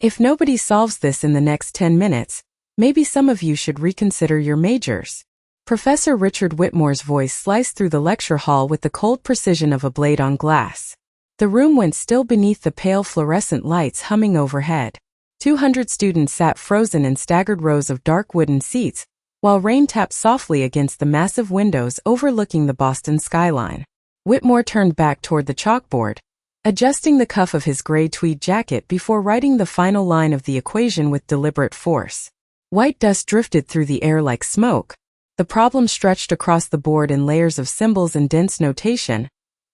If nobody solves this in the next 10 minutes, maybe some of you should reconsider your majors. Professor Richard Whitmore's voice sliced through the lecture hall with the cold precision of a blade on glass. The room went still beneath the pale fluorescent lights humming overhead. 200 students sat frozen in staggered rows of dark wooden seats, while rain tapped softly against the massive windows overlooking the Boston skyline. Whitmore turned back toward the chalkboard, adjusting the cuff of his gray tweed jacket before writing the final line of the equation with deliberate force. White dust drifted through the air like smoke. The problem stretched across the board in layers of symbols and dense notation,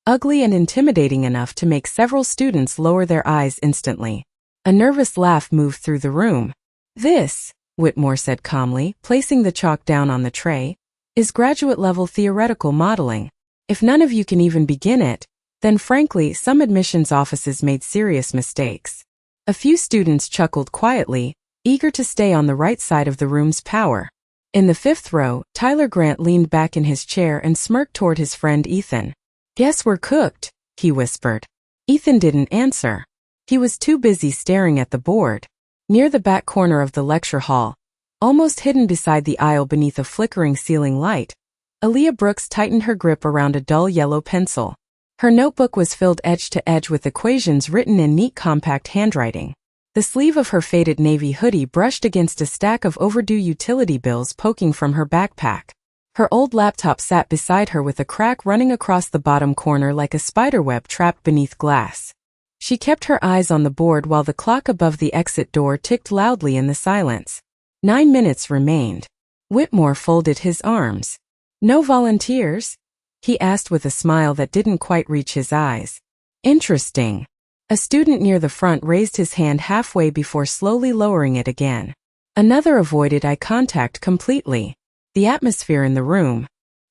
ugly and intimidating enough to make several students lower their eyes instantly. A nervous laugh moved through the room. "This," Whitmore said calmly, placing the chalk down on the tray, "is graduate-level theoretical modeling. If none of you can even begin it, then frankly, some admissions offices made serious mistakes." A few students chuckled quietly, eager to stay on the right side of the room's power. In the fifth row, Tyler Grant leaned back in his chair and smirked toward his friend Ethan. "Guess we're cooked," he whispered. Ethan didn't answer. He was too busy staring at the board. Near the back corner of the lecture hall, almost hidden beside the aisle beneath a flickering ceiling light, Aaliyah Brooks tightened her grip around a dull yellow pencil. Her notebook was filled edge to edge with equations written in neat compact handwriting. The sleeve of her faded navy hoodie brushed against a stack of overdue utility bills poking from her backpack. Her old laptop sat beside her with a crack running across the bottom corner like a spiderweb trapped beneath glass. She kept her eyes on the board while the clock above the exit door ticked loudly in the silence. 9 minutes remained. Whitmore folded his arms. "No volunteers?" he asked with a smile that didn't quite reach his eyes. "Interesting." A student near the front raised his hand halfway before slowly lowering it again. Another avoided eye contact completely. The atmosphere in the room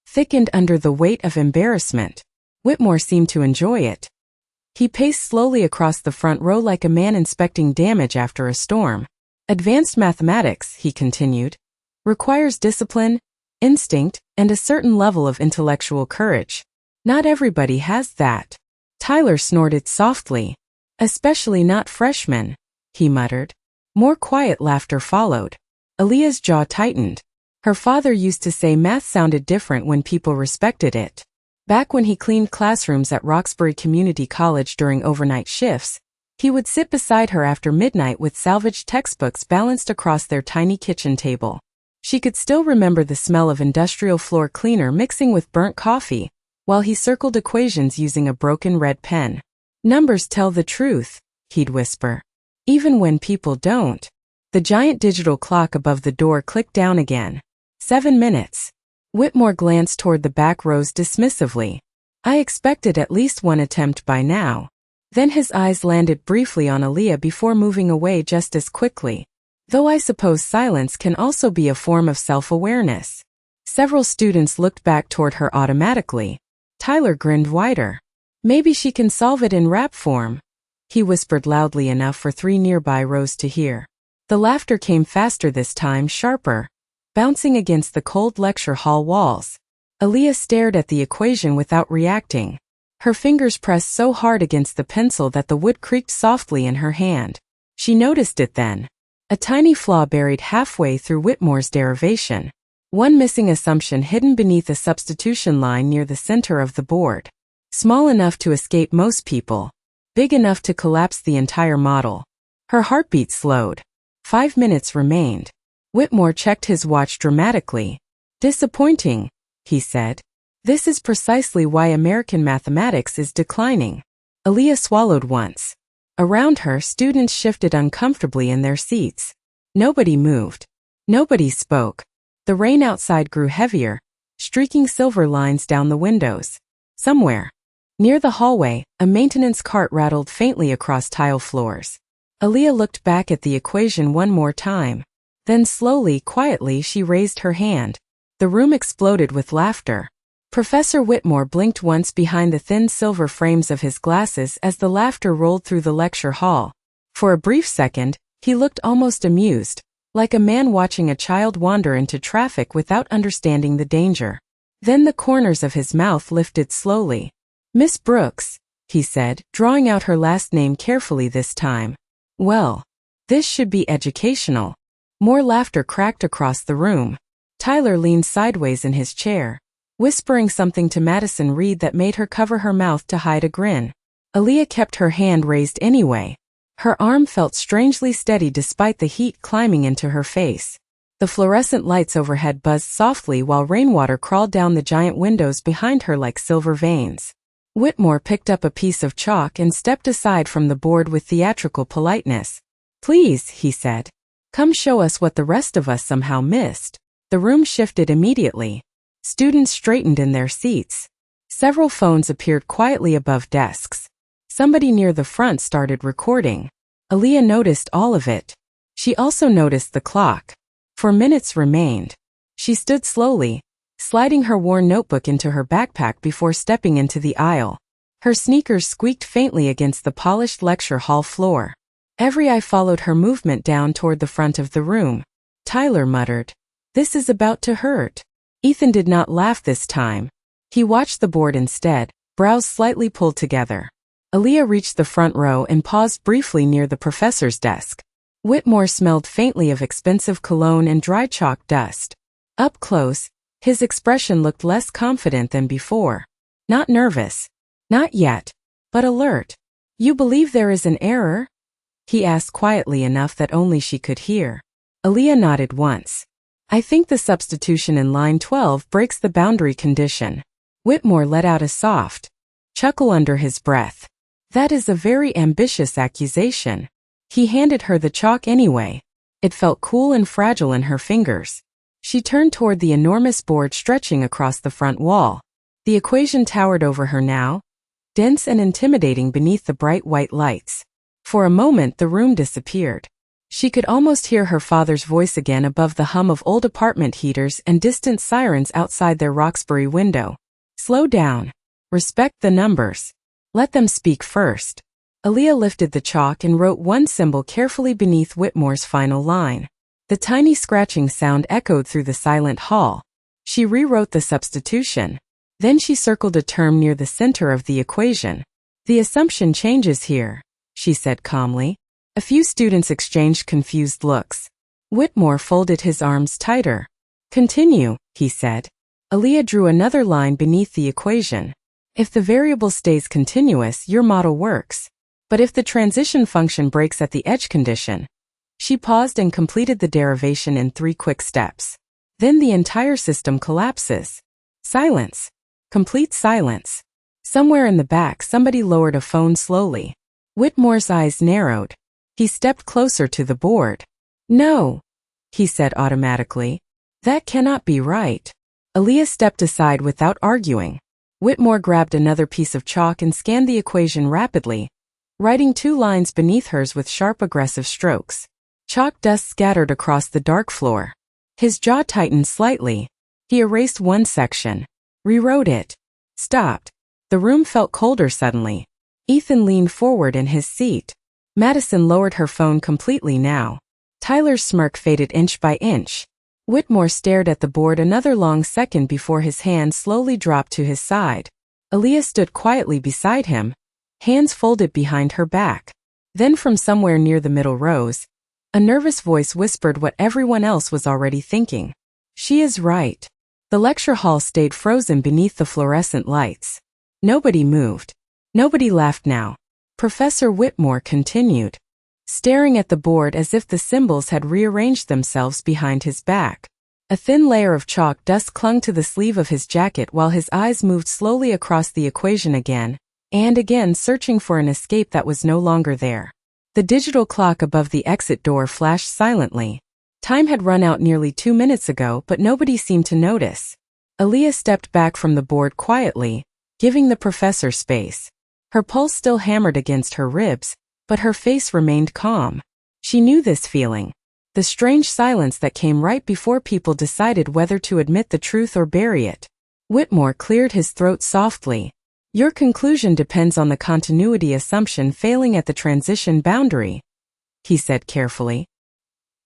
thickened under the weight of embarrassment. Whitmore seemed to enjoy it. He paced slowly across the front row like a man inspecting damage after a storm. "Advanced mathematics," he continued, "requires discipline, instinct, and a certain level of intellectual courage. Not everybody has that." Tyler snorted softly. "Especially not freshmen," he muttered. More quiet laughter followed. Aaliyah's jaw tightened. Her father used to say math sounded different when people respected it. Back when he cleaned classrooms at Roxbury Community College during overnight shifts, he would sit beside her after midnight with salvaged textbooks balanced across their tiny kitchen table. She could still remember the smell of industrial floor cleaner mixing with burnt coffee, while he circled equations using a broken red pen. "Numbers tell the truth," he'd whisper. "Even when people don't." The giant digital clock above the door clicked down again. 7 minutes. Whitmore glanced toward the back rows dismissively. "I expected at least one attempt by now." Then his eyes landed briefly on Aaliyah before moving away just as quickly. "Though I suppose silence can also be a form of self-awareness." Several students looked back toward her automatically. Tyler grinned wider. "Maybe she can solve it in rap form," he whispered loudly enough for 3 nearby rows to hear. The laughter came faster this time, sharper, bouncing against the cold lecture hall walls. Aaliyah stared at the equation without reacting. Her fingers pressed so hard against the pencil that the wood creaked softly in her hand. She noticed it then. A tiny flaw buried halfway through Whitmore's derivation. One missing assumption hidden beneath a substitution line near the center of the board. Small enough to escape most people. Big enough to collapse the entire model. Her heartbeat slowed. 5 minutes remained. Whitmore checked his watch dramatically. "Disappointing," he said. "This is precisely why American mathematics is declining." Aaliyah swallowed once. Around her, students shifted uncomfortably in their seats. Nobody moved. Nobody spoke. The rain outside grew heavier, streaking silver lines down the windows. Somewhere, near the hallway, a maintenance cart rattled faintly across tile floors. Aaliyah looked back at the equation one more time. Then slowly, quietly, she raised her hand. The room exploded with laughter. Professor Whitmore blinked once behind the thin silver frames of his glasses as the laughter rolled through the lecture hall. For a brief second, he looked almost amused, like a man watching a child wander into traffic without understanding the danger. Then the corners of his mouth lifted slowly. "Miss Brooks," he said, drawing out her last name carefully this time. "Well, This should be educational. More laughter cracked across the room. Tyler leaned sideways in his chair, whispering something to Madison Reed that made her cover her mouth to hide a grin. Aaliyah kept her hand raised anyway. Her arm felt strangely steady despite the heat climbing into her face. The fluorescent lights overhead buzzed softly while rainwater crawled down the giant windows behind her like silver veins. Whitmore picked up a piece of chalk and stepped aside from the board with theatrical politeness. "Please," he said. "Come show us what the rest of us somehow missed." The room shifted immediately. Students straightened in their seats. Several phones appeared quietly above desks. Somebody near the front started recording. Aaliyah noticed all of it. She also noticed the clock. 4 minutes remained. She stood slowly, sliding her worn notebook into her backpack before stepping into the aisle. Her sneakers squeaked faintly against the polished lecture hall floor. Every eye followed her movement down toward the front of the room. Tyler muttered, "This is about to hurt." Ethan did not laugh this time. He watched the board instead, brows slightly pulled together. Aaliyah reached the front row and paused briefly near the professor's desk. Whitmore smelled faintly of expensive cologne and dry chalk dust. Up close, his expression looked less confident than before. Not nervous. Not yet. But alert. "You believe there is an error?" he asked quietly enough that only she could hear. Aaliyah nodded once. "I think the substitution in line 12 breaks the boundary condition." Whitmore let out a soft chuckle under his breath. "That is a very ambitious accusation." He handed her the chalk anyway. It felt cool and fragile in her fingers. She turned toward the enormous board stretching across the front wall. The equation towered over her now, dense and intimidating beneath the bright white lights. For a moment the room disappeared. She could almost hear her father's voice again above the hum of old apartment heaters and distant sirens outside their Roxbury window. "Slow down. Respect the numbers. Let them speak first." Aaliyah lifted the chalk and wrote one symbol carefully beneath Whitmore's final line. The tiny scratching sound echoed through the silent hall. She rewrote the substitution. Then she circled a term near the center of the equation. "The assumption changes here," she said calmly. A few students exchanged confused looks. Whitmore folded his arms tighter. "Continue," he said. Aaliyah drew another line beneath the equation. "If the variable stays continuous, your model works. But if the transition function breaks at the edge condition..." She paused and completed the derivation in 3 quick steps. "Then the entire system collapses." Silence. Complete silence. Somewhere in the back somebody lowered a phone slowly. Whitmore's eyes narrowed. He stepped closer to the board. "No," he said automatically. "That cannot be right." Aaliyah stepped aside without arguing. Whitmore grabbed another piece of chalk and scanned the equation rapidly, writing 2 lines beneath hers with sharp aggressive strokes. Chalk dust scattered across the dark floor. His jaw tightened slightly. He erased one section, rewrote it, stopped. The room felt colder suddenly. Ethan leaned forward in his seat. Madison lowered her phone completely now. Tyler's smirk faded inch by inch. Whitmore stared at the board another long second before his hand slowly dropped to his side. Aaliyah stood quietly beside him, hands folded behind her back. Then from somewhere near the middle rows, a nervous voice whispered what everyone else was already thinking. "She is right." The lecture hall stayed frozen beneath the fluorescent lights. Nobody moved. Nobody laughed now. Professor Whitmore continued, staring at the board as if the symbols had rearranged themselves behind his back. A thin layer of chalk dust clung to the sleeve of his jacket while his eyes moved slowly across the equation again and again, searching for an escape that was no longer there. The digital clock above the exit door flashed silently. Time had run out nearly 2 minutes ago, but nobody seemed to notice. Aaliyah stepped back from the board quietly, giving the professor space. Her pulse still hammered against her ribs, but her face remained calm. She knew this feeling. The strange silence that came right before people decided whether to admit the truth or bury it. Whitmore cleared his throat softly. "Your conclusion depends on the continuity assumption failing at the transition boundary," he said carefully.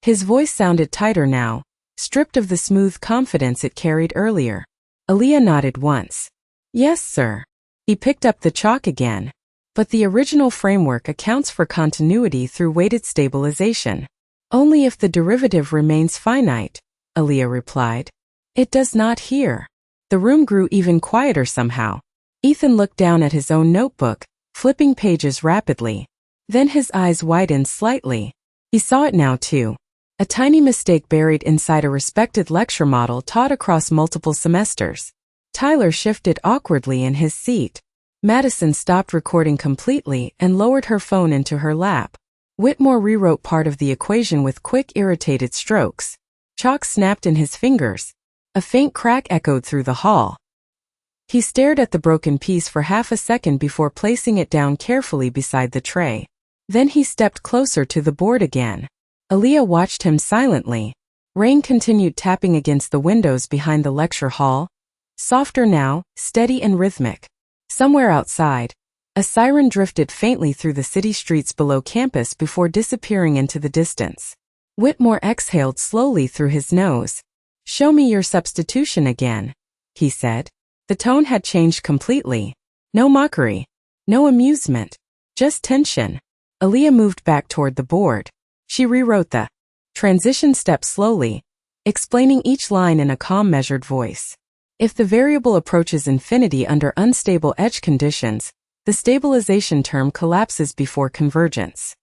His voice sounded tighter now, stripped of the smooth confidence it carried earlier. Aaliyah nodded once. "Yes, sir." He picked up the chalk again. But the original framework accounts for continuity through weighted stabilization. Only if the derivative remains finite, Aaliyah replied. It does not here. The room grew even quieter somehow. Ethan looked down at his own notebook, flipping pages rapidly. Then his eyes widened slightly. He saw it now too. A tiny mistake buried inside a respected lecture model taught across multiple semesters. Tyler shifted awkwardly in his seat. Madison stopped recording completely and lowered her phone into her lap. Whitmore rewrote part of the equation with quick, irritated strokes. Chalk snapped in his fingers. A faint crack echoed through the hall. He stared at the broken piece for half a second before placing it down carefully beside the tray. Then he stepped closer to the board again. Aaliyah watched him silently. Rain continued tapping against the windows behind the lecture hall. Softer now, steady and rhythmic. Somewhere outside, a siren drifted faintly through the city streets below campus before disappearing into the distance. Whitmore exhaled slowly through his nose. "Show me your substitution again," he said. The tone had changed completely. No mockery. No amusement. Just tension. Aaliyah moved back toward the board. She rewrote the transition step slowly, explaining each line in a calm, measured voice. If the variable approaches infinity under unstable edge conditions, the stabilization term collapses before convergence.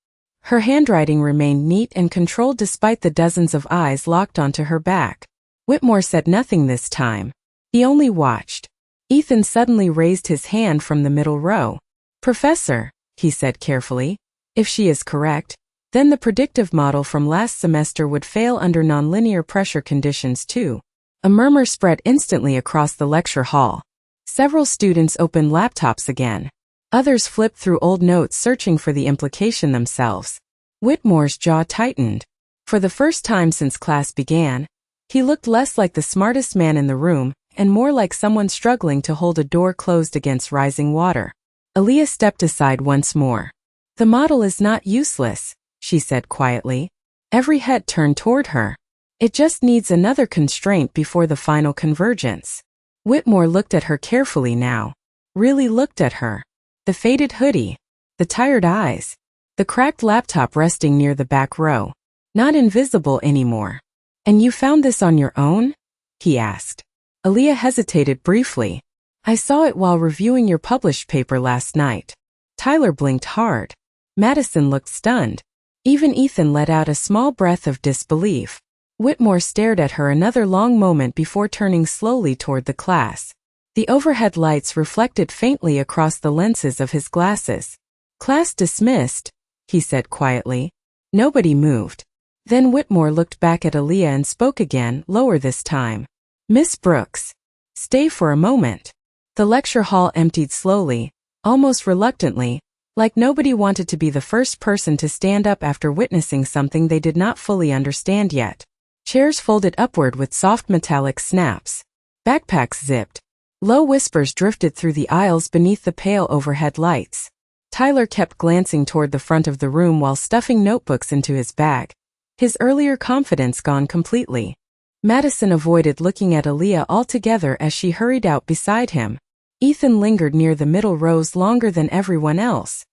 Her handwriting remained neat and controlled despite the dozens of eyes locked onto her back. Whitmore said nothing this time. He only watched. Ethan suddenly raised his hand from the middle row. "Professor," he said carefully, "if she is correct, then the predictive model from last semester would fail under nonlinear pressure conditions too." A murmur spread instantly across the lecture hall. Several students opened laptops again. Others flipped through old notes searching for the implication themselves. Whitmore's jaw tightened. For the first time since class began, he looked less like the smartest man in the room and more like someone struggling to hold a door closed against rising water. Aaliyah stepped aside once more. "The model is not useless," she said quietly. Every head turned toward her. "It just needs another constraint before the final convergence." Whitmore looked at her carefully now. Really looked at her. The faded hoodie. The tired eyes. The cracked laptop resting near the back row. Not invisible anymore. "And you found this on your own?" he asked. Aaliyah hesitated briefly. "I saw it while reviewing your published paper last night." Tyler blinked hard. Madison looked stunned. Even Ethan let out a small breath of disbelief. Whitmore stared at her another long moment before turning slowly toward the class. The overhead lights reflected faintly across the lenses of his glasses. "Class dismissed," he said quietly. Nobody moved. Then Whitmore looked back at Aaliyah and spoke again, lower this time. "Miss Brooks, stay for a moment." The lecture hall emptied slowly, almost reluctantly, like nobody wanted to be the first person to stand up after witnessing something they did not fully understand yet. Chairs folded upward with soft metallic snaps. Backpacks zipped. Low whispers drifted through the aisles beneath the pale overhead lights. Tyler kept glancing toward the front of the room while stuffing notebooks into his bag. His earlier confidence gone completely. Madison avoided looking at Aaliyah altogether as she hurried out beside him. Ethan lingered near the middle rows longer than everyone else.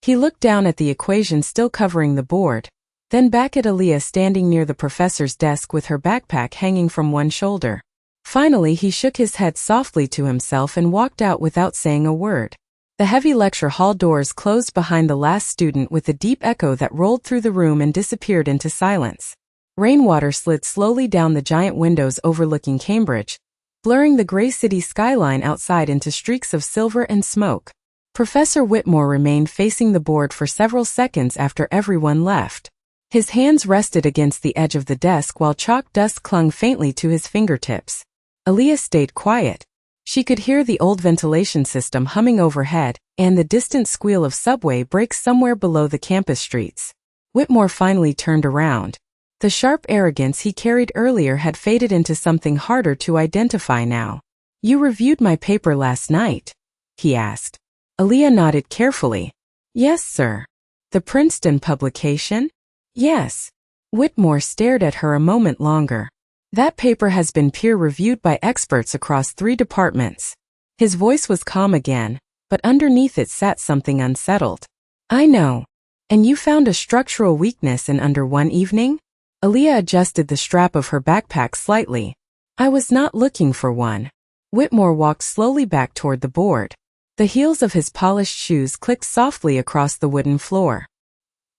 He looked down at the equation still covering the board, then back at Aaliyah standing near the professor's desk with her backpack hanging from one shoulder. Finally, he shook his head softly to himself and walked out without saying a word. The heavy lecture hall doors closed behind the last student with a deep echo that rolled through the room and disappeared into silence. Rainwater slid slowly down the giant windows overlooking Cambridge, blurring the gray city skyline outside into streaks of silver and smoke. Professor Whitmore remained facing the board for several seconds after everyone left. His hands rested against the edge of the desk while chalk dust clung faintly to his fingertips. Aaliyah stayed quiet. She could hear the old ventilation system humming overhead and the distant squeal of subway brakes somewhere below the campus streets. Whitmore finally turned around. The sharp arrogance he carried earlier had faded into something harder to identify now. "You reviewed my paper last night?" he asked. Aaliyah nodded carefully. "Yes, sir." "The Princeton publication?" "Yes." Whitmore stared at her a moment longer. "That paper has been peer-reviewed by experts across 3 departments." His voice was calm again, but underneath it sat something unsettled. I know. And you found a structural weakness in under one evening? Aaliyah adjusted the strap of her backpack slightly. I was not looking for one. Whitmore walked slowly back toward the board. The heels of his polished shoes clicked softly across the wooden floor.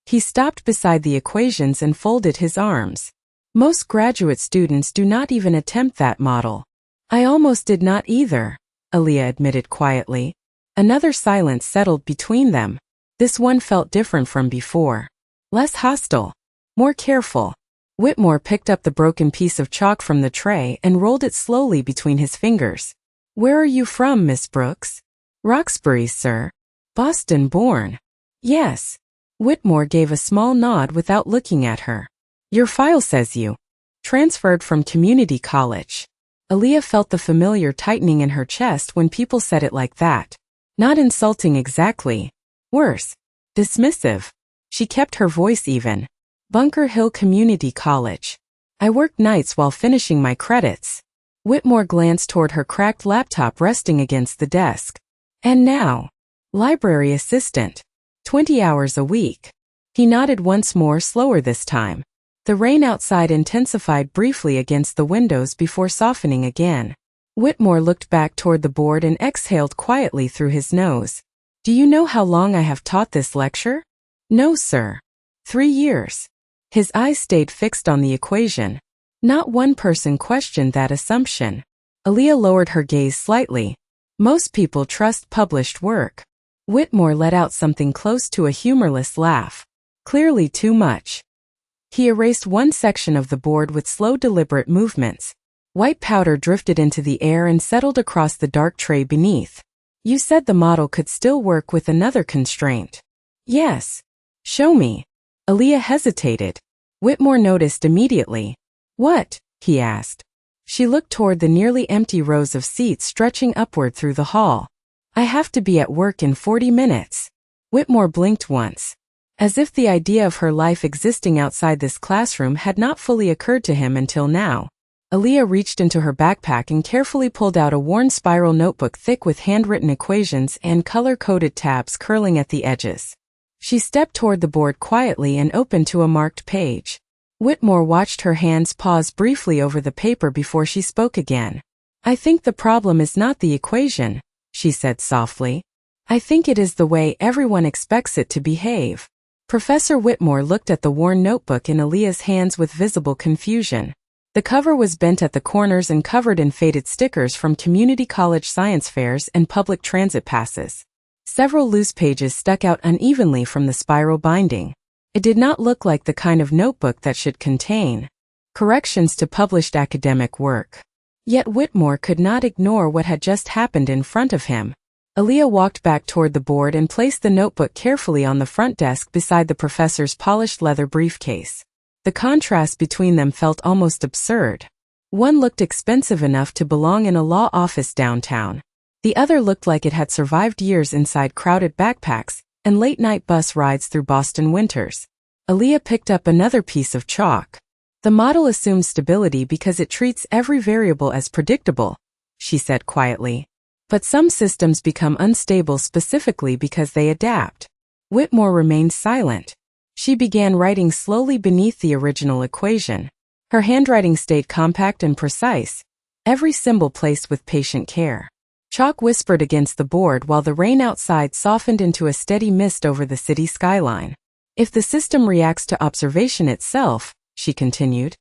He stopped beside the equations and folded his arms. Most graduate students do not even attempt that model. I almost did not either, Aaliyah admitted quietly. Another silence settled between them. This one felt different from before. Less hostile. More careful. Whitmore picked up the broken piece of chalk from the tray and rolled it slowly between his fingers. Where are you from, Miss Brooks? Roxbury, sir. Boston born. Yes. Whitmore gave a small nod without looking at her. Your file says you transferred from community college. Aaliyah felt the familiar tightening in her chest when people said it like that. Not insulting exactly. Worse. Dismissive. She kept her voice even. Bunker Hill Community College. I worked nights while finishing my credits. Whitmore glanced toward her cracked laptop resting against the desk. And now? Library assistant. 20 hours a week. He nodded once more, slower this time. The rain outside intensified briefly against the windows before softening again. Whitmore looked back toward the board and exhaled quietly through his nose. Do you know how long I have taught this lecture? No, sir. 3 years. His eyes stayed fixed on the equation. Not one person questioned that assumption. Aaliyah lowered her gaze slightly. Most people trust published work. Whitmore let out something close to a humorless laugh. Clearly too much. He erased one section of the board with slow, deliberate movements. White powder drifted into the air and settled across the dark tray beneath. You said the model could still work with another constraint. Yes. Show me. Aaliyah hesitated. Whitmore noticed immediately. What? He asked. She looked toward the nearly empty rows of seats stretching upward through the hall. I have to be at work in 40 minutes. Whitmore blinked once. As if the idea of her life existing outside this classroom had not fully occurred to him until now. Aaliyah reached into her backpack and carefully pulled out a worn spiral notebook thick with handwritten equations and color-coded tabs curling at the edges. She stepped toward the board quietly and opened to a marked page. Whitmore watched her hands pause briefly over the paper before she spoke again. I think the problem is not the equation, she said softly. I think it is the way everyone expects it to behave. Professor Whitmore looked at the worn notebook in Aaliyah's hands with visible confusion. The cover was bent at the corners and covered in faded stickers from community college science fairs and public transit passes. Several loose pages stuck out unevenly from the spiral binding. It did not look like the kind of notebook that should contain corrections to published academic work. Yet Whitmore could not ignore what had just happened in front of him. Aaliyah walked back toward the board and placed the notebook carefully on the front desk beside the professor's polished leather briefcase. The contrast between them felt almost absurd. One looked expensive enough to belong in a law office downtown. The other looked like it had survived years inside crowded backpacks and late-night bus rides through Boston winters. Aaliyah picked up another piece of chalk. The model assumes stability because it treats every variable as predictable, she said quietly. But some systems become unstable specifically because they adapt. Whitmore remained silent. She began writing slowly beneath the original equation. Her handwriting stayed compact and precise, every symbol placed with patient care. Chalk whispered against the board while the rain outside softened into a steady mist over the city skyline. If the system reacts to observation itself, she continued,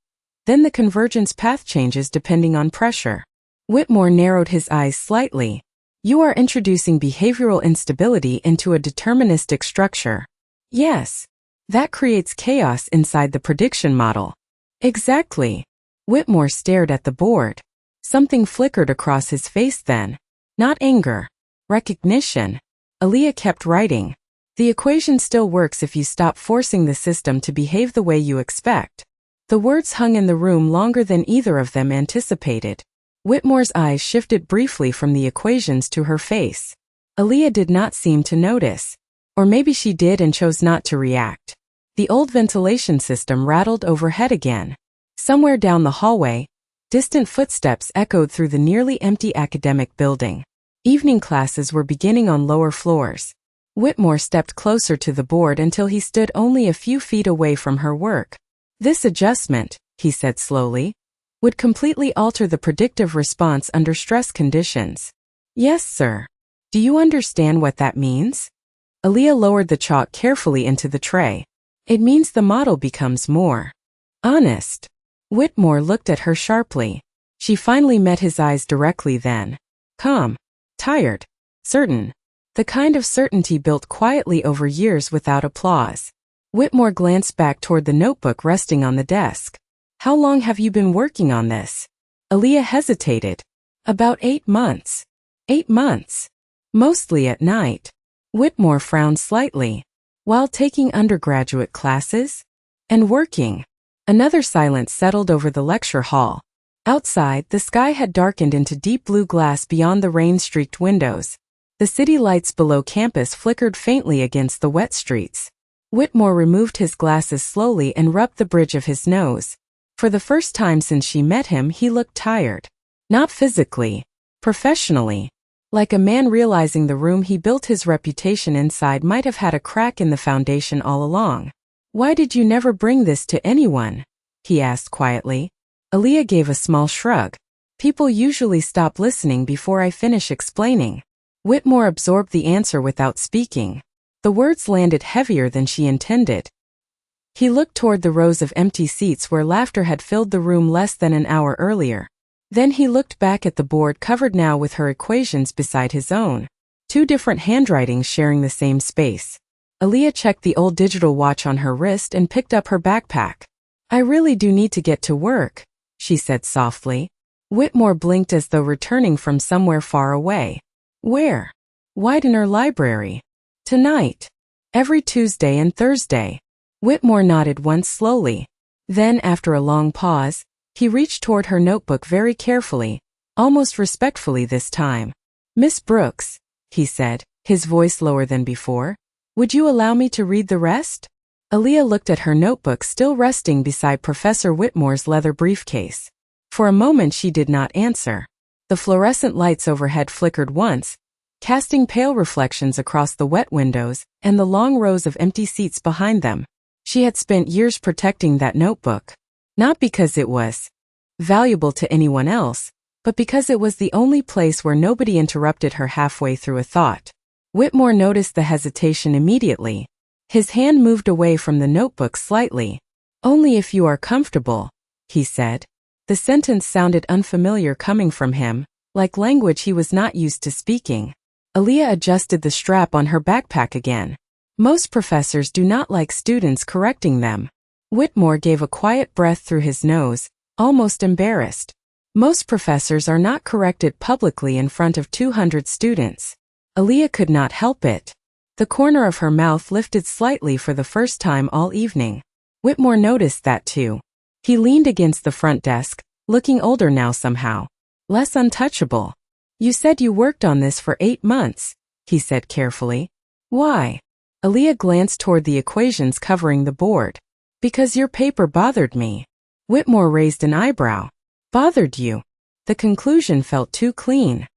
then the convergence path changes depending on pressure. Whitmore narrowed his eyes slightly. You are introducing behavioral instability into a deterministic structure. Yes. That creates chaos inside the prediction model. Exactly. Whitmore stared at the board. Something flickered across his face then. Not anger. Recognition. Aaliyah kept writing. The equation still works if you stop forcing the system to behave the way you expect. The words hung in the room longer than either of them anticipated. Whitmore's eyes shifted briefly from the equations to her face. Aaliyah did not seem to notice. Or maybe she did and chose not to react. The old ventilation system rattled overhead again. Somewhere down the hallway, distant footsteps echoed through the nearly empty academic building. Evening classes were beginning on lower floors. Whitmore stepped closer to the board until he stood only a few feet away from her work. This adjustment, he said slowly, would completely alter the predictive response under stress conditions. Yes, sir. Do you understand what that means? Aaliyah lowered the chalk carefully into the tray. It means the model becomes more honest. Whitmore looked at her sharply. She finally met his eyes directly then. Calm. Tired. Certain. The kind of certainty built quietly over years without applause. Whitmore glanced back toward the notebook resting on the desk. How long have you been working on this? Aaliyah hesitated. About 8 months. 8 months. Mostly at night. Whitmore frowned slightly. While taking undergraduate classes? And working. Another silence settled over the lecture hall. Outside, the sky had darkened into deep blue glass beyond the rain-streaked windows. The city lights below campus flickered faintly against the wet streets. Whitmore removed his glasses slowly and rubbed the bridge of his nose. For the first time since she met him, he looked tired. Not physically. Professionally. Like a man realizing the room he built his reputation inside might have had a crack in the foundation all along. Why did you never bring this to anyone? He asked quietly. Aaliyah gave a small shrug. People usually stop listening before I finish explaining. Whitmore absorbed the answer without speaking. The words landed heavier than she intended. He looked toward the rows of empty seats where laughter had filled the room less than an hour earlier. Then he looked back at the board covered now with her equations beside his own. 2 different handwritings sharing the same space. Aaliyah checked the old digital watch on her wrist and picked up her backpack. I really do need to get to work, she said softly. Whitmore blinked as though returning from somewhere far away. Where? Widener Library. Tonight. Every Tuesday and Thursday. Whitmore nodded once slowly. Then, after a long pause, he reached toward her notebook very carefully, almost respectfully this time. Miss Brooks, he said, his voice lower than before, would you allow me to read the rest? Aaliyah looked at her notebook still resting beside Professor Whitmore's leather briefcase. For a moment she did not answer. The fluorescent lights overhead flickered once, casting pale reflections across the wet windows and the long rows of empty seats behind them. She had spent years protecting that notebook. Not because it was valuable to anyone else, but because it was the only place where nobody interrupted her halfway through a thought. Whitmore noticed the hesitation immediately. His hand moved away from the notebook slightly. Only if you are comfortable, he said. The sentence sounded unfamiliar coming from him, like language he was not used to speaking. Aaliyah adjusted the strap on her backpack again. Most professors do not like students correcting them. Whitmore gave a quiet breath through his nose, almost embarrassed. Most professors are not corrected publicly in front of 200 students. Aaliyah could not help it. The corner of her mouth lifted slightly for the first time all evening. Whitmore noticed that too. He leaned against the front desk, looking older now somehow. Less untouchable. You said you worked on this for 8 months, he said carefully. Why? Aaliyah glanced toward the equations covering the board. Because your paper bothered me. Whitmore raised an eyebrow. Bothered you? The conclusion felt too clean.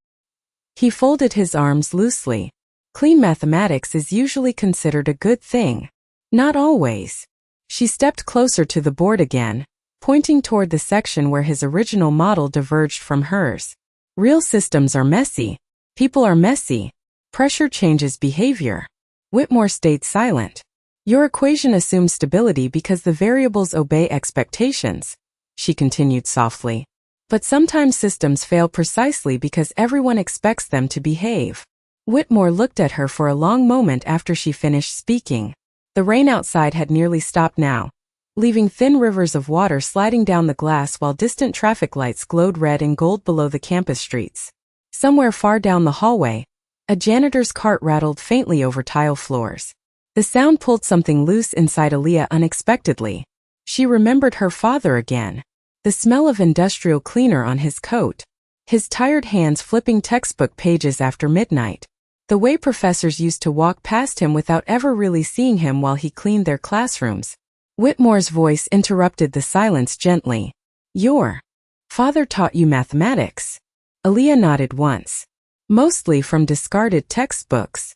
He folded his arms loosely. Clean mathematics is usually considered a good thing. Not always. She stepped closer to the board again, pointing toward the section where his original model diverged from hers. Real systems are messy. People are messy. Pressure changes behavior. Whitmore stayed silent. Your equation assumes stability because the variables obey expectations, she continued softly. But sometimes systems fail precisely because everyone expects them to behave. Whitmore looked at her for a long moment after she finished speaking. The rain outside had nearly stopped now, leaving thin rivers of water sliding down the glass while distant traffic lights glowed red and gold below the campus streets. Somewhere far down the hallway, a janitor's cart rattled faintly over tile floors. The sound pulled something loose inside Aaliyah unexpectedly. She remembered her father again. The smell of industrial cleaner on his coat. His tired hands flipping textbook pages after midnight. The way professors used to walk past him without ever really seeing him while he cleaned their classrooms. Whitmore's voice interrupted the silence gently. Your father taught you mathematics? Aaliyah nodded once. mostly from discarded textbooks.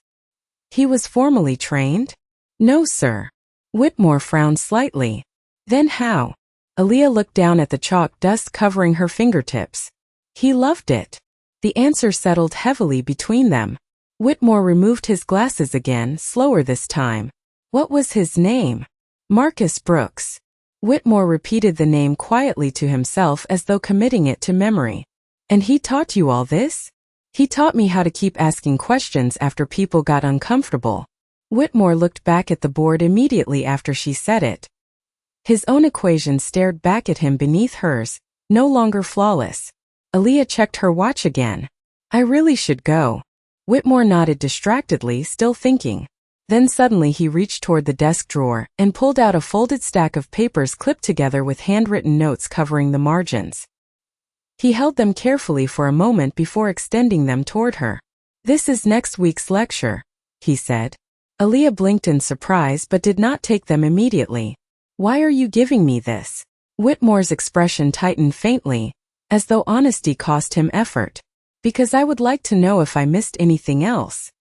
He was formally trained? No, sir. Whitmore frowned slightly. Then how? Aaliyah looked down at the chalk dust covering her fingertips. He loved it. The answer settled heavily between them. Whitmore removed his glasses again, slower this time. What was his name? Marcus Brooks. Whitmore repeated the name quietly to himself as though committing it to memory. And he taught you all this? He taught me how to keep asking questions after people got uncomfortable. Whitmore looked back at the board immediately after she said it. His own equation stared back at him beneath hers, no longer flawless. Aaliyah checked her watch again. I really should go. Whitmore nodded distractedly, still thinking. Then suddenly he reached toward the desk drawer and pulled out a folded stack of papers clipped together with handwritten notes covering the margins. He held them carefully for a moment before extending them toward her. This is next week's lecture, he said. Aaliyah blinked in surprise but did not take them immediately. Why are you giving me this? Whitmore's expression tightened faintly, as though honesty cost him effort. Because I would like to know if I missed anything else.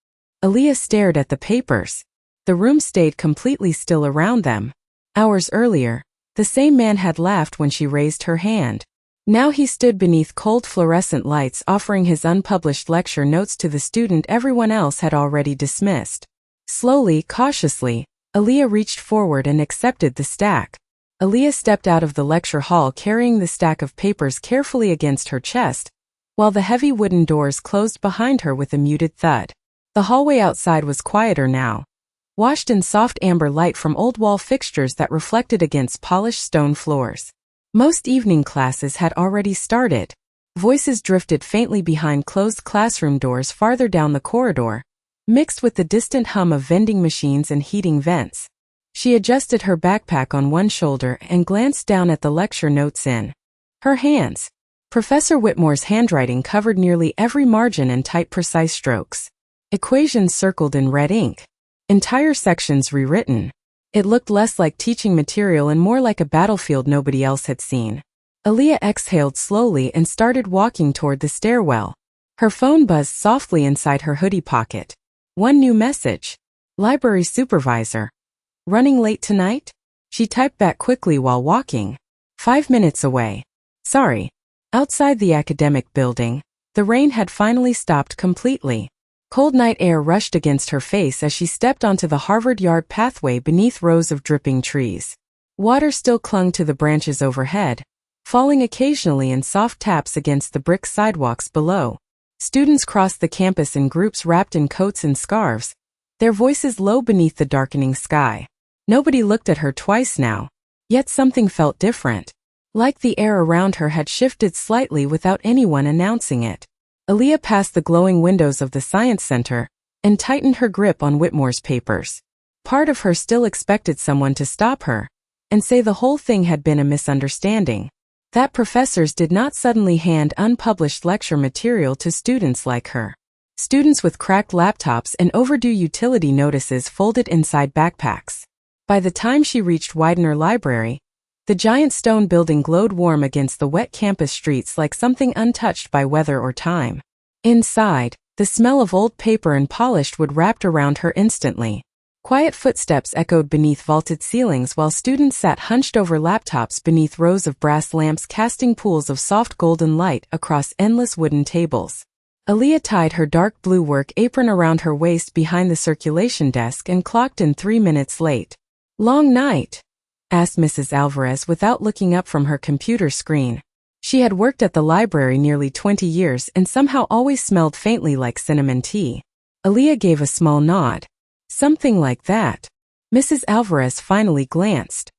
Aaliyah stared at the papers. The room stayed completely still around them. Hours earlier, the same man had laughed when she raised her hand. Now he stood beneath cold fluorescent lights offering his unpublished lecture notes to the student everyone else had already dismissed. Slowly, cautiously, Aaliyah reached forward and accepted the stack. Aaliyah stepped out of the lecture hall carrying the stack of papers carefully against her chest, while the heavy wooden doors closed behind her with a muted thud. The hallway outside was quieter now, washed in soft amber light from old wall fixtures that reflected against polished stone floors. Most evening classes had already started. Voices drifted faintly behind closed classroom doors farther down the corridor, mixed with the distant hum of vending machines and heating vents. She adjusted her backpack on one shoulder and glanced down at the lecture notes in her hands. Professor Whitmore's handwriting covered nearly every margin in tight, precise strokes. Equations circled in red ink. Entire sections rewritten. It looked less like teaching material and more like a battlefield nobody else had seen. Aaliyah exhaled slowly and started walking toward the stairwell. Her phone buzzed softly inside her hoodie pocket. One new message. Library supervisor. Running late tonight? She typed back quickly while walking. 5 minutes away. Sorry. Outside the academic building, the rain had finally stopped completely. Cold night air rushed against her face as she stepped onto the Harvard Yard pathway beneath rows of dripping trees. Water still clung to the branches overhead, falling occasionally in soft taps against the brick sidewalks below. Students crossed the campus in groups wrapped in coats and scarves, their voices low beneath the darkening sky. Nobody looked at her twice now, yet something felt different. Like the air around her had shifted slightly without anyone announcing it. Aaliyah passed the glowing windows of the Science Center and tightened her grip on Whitmore's papers. Part of her still expected someone to stop her and say the whole thing had been a misunderstanding. That professors did not suddenly hand unpublished lecture material to students like her. Students with cracked laptops and overdue utility notices folded inside backpacks. By the time she reached Widener Library, the giant stone building glowed warm against the wet campus streets like something untouched by weather or time. Inside, the smell of old paper and polished wood wrapped around her instantly. Quiet footsteps echoed beneath vaulted ceilings while students sat hunched over laptops beneath rows of brass lamps casting pools of soft golden light across endless wooden tables. Aaliyah tied her dark blue work apron around her waist behind the circulation desk and clocked in 3 minutes late. Long night? Asked Mrs. Alvarez without looking up from her computer screen. She had worked at the library nearly 20 years and somehow always smelled faintly like cinnamon tea. Aaliyah gave a small nod. Something like that. Mrs. Alvarez finally glanced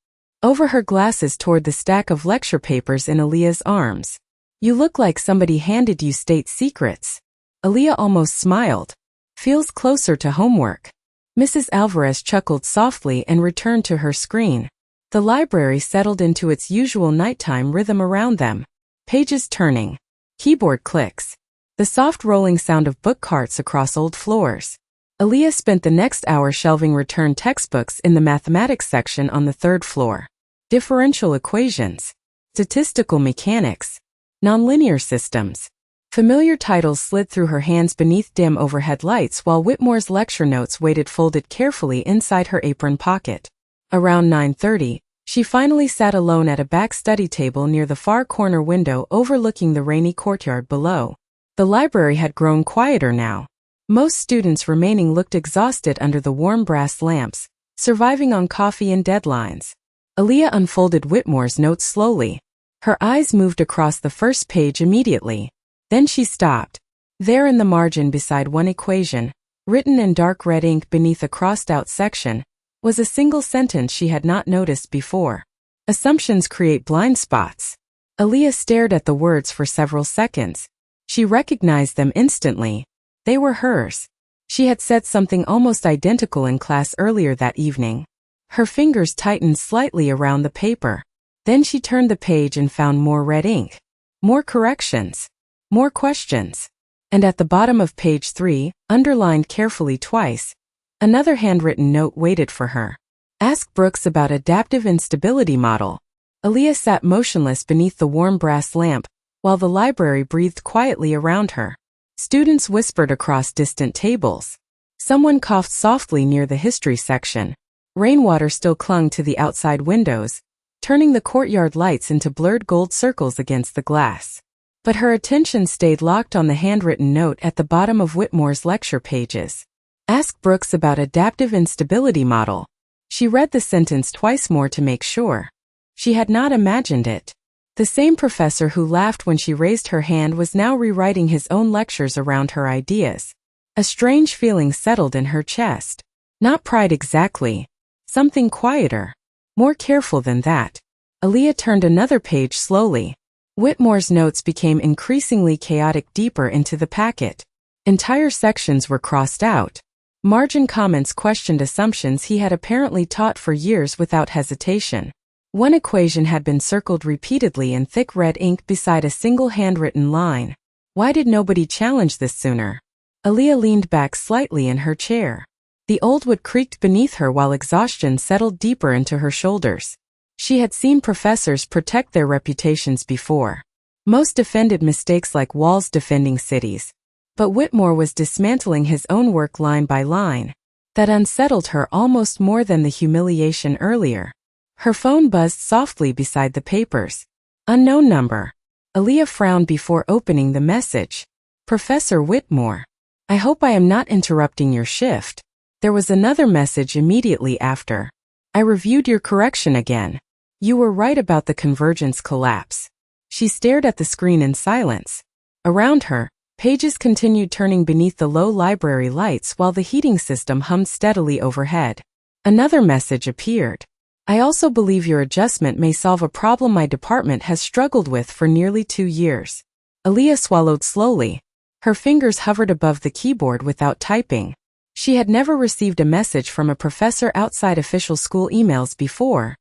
over her glasses toward the stack of lecture papers in Aaliyah's arms. You look like somebody handed you state secrets. Aaliyah almost smiled. Feels closer to homework. Mrs. Alvarez chuckled softly and returned to her screen. The library settled into its usual nighttime rhythm around them. Pages turning. Keyboard clicks. The soft rolling sound of book carts across old floors. Aaliyah spent the next hour shelving returned textbooks in the mathematics section on the 3rd floor. Differential equations. Statistical mechanics. Nonlinear systems. Familiar titles slid through her hands beneath dim overhead lights while Whitmore's lecture notes waited folded carefully inside her apron pocket. Around 9:30, she finally sat alone at a back study table near the far corner window overlooking the rainy courtyard below. The library had grown quieter now. Most students remaining looked exhausted under the warm brass lamps, surviving on coffee and deadlines. Aaliyah unfolded Whitmore's notes slowly. Her eyes moved across the first page immediately. Then she stopped. There in the margin beside one equation, written in dark red ink beneath a crossed-out section, was a single sentence she had not noticed before. Assumptions create blind spots. Aaliyah stared at the words for several seconds. She recognized them instantly. They were hers. She had said something almost identical in class earlier that evening. Her fingers tightened slightly around the paper. Then she turned the page and found more red ink. More corrections. More questions. And at the bottom of page 3, underlined carefully twice, another handwritten note waited for her. Ask Brooks about adaptive instability model. Aaliyah sat motionless beneath the warm brass lamp, while the library breathed quietly around her. Students whispered across distant tables. Someone coughed softly near the history section. Rainwater still clung to the outside windows, turning the courtyard lights into blurred gold circles against the glass. But her attention stayed locked on the handwritten note at the bottom of Whitmore's lecture pages. Ask Brooks about adaptive instability model. She read the sentence twice more to make sure. She had not imagined it. The same professor who laughed when she raised her hand was now rewriting his own lectures around her ideas. A strange feeling settled in her chest. Not pride exactly. Something quieter. More careful than that. Aaliyah turned another page slowly. Whitmore's notes became increasingly chaotic deeper into the packet. Entire sections were crossed out. Margin comments questioned assumptions he had apparently taught for years without hesitation. One equation had been circled repeatedly in thick red ink beside a single handwritten line. Why did nobody challenge this sooner? Aaliyah leaned back slightly in her chair. The old wood creaked beneath her while exhaustion settled deeper into her shoulders. She had seen professors protect their reputations before. Most defended mistakes like walls defending cities. But Whitmore was dismantling his own work line by line. That unsettled her almost more than the humiliation earlier. Her phone buzzed softly beside the papers. Unknown number. Aaliyah frowned before opening the message. Professor Whitmore. I hope I am not interrupting your shift. There was another message immediately after. I reviewed your correction again. You were right about the convergence collapse. She stared at the screen in silence. Around her, pages continued turning beneath the low library lights while the heating system hummed steadily overhead. Another message appeared. I also believe your adjustment may solve a problem my department has struggled with for nearly 2 years. Aaliyah swallowed slowly. Her fingers hovered above the keyboard without typing. She had never received a message from a professor outside official school emails before,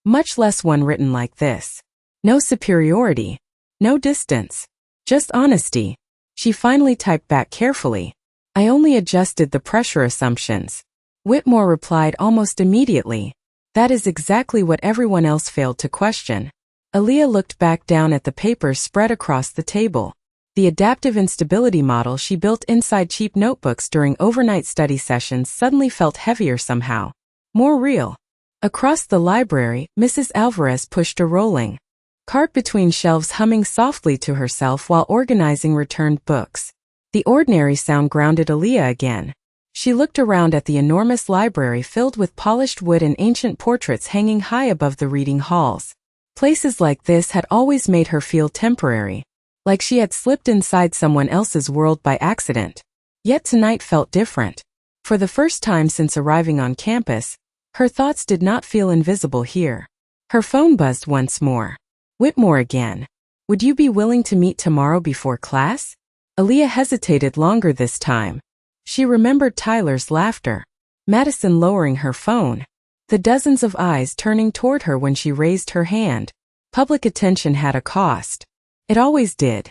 much less one written like this. No superiority. No distance. Just honesty. She finally typed back carefully. I only adjusted the pressure assumptions. Whitmore replied almost immediately. That is exactly what everyone else failed to question. Aaliyah looked back down at the papers spread across the table. The adaptive instability model she built inside cheap notebooks during overnight study sessions suddenly felt heavier somehow. More real. Across the library, Mrs. Alvarez pushed a rolling cart between shelves, humming softly to herself while organizing returned books. The ordinary sound grounded Aaliyah again. She looked around at the enormous library filled with polished wood and ancient portraits hanging high above the reading halls. Places like this had always made her feel temporary, like she had slipped inside someone else's world by accident. Yet tonight felt different. For the first time since arriving on campus, her thoughts did not feel invisible here. Her phone buzzed once more. Whitmore again. Would you be willing to meet tomorrow before class? Aaliyah hesitated longer this time. She remembered Tyler's laughter. Madison lowering her phone. The dozens of eyes turning toward her when she raised her hand. Public attention had a cost. It always did.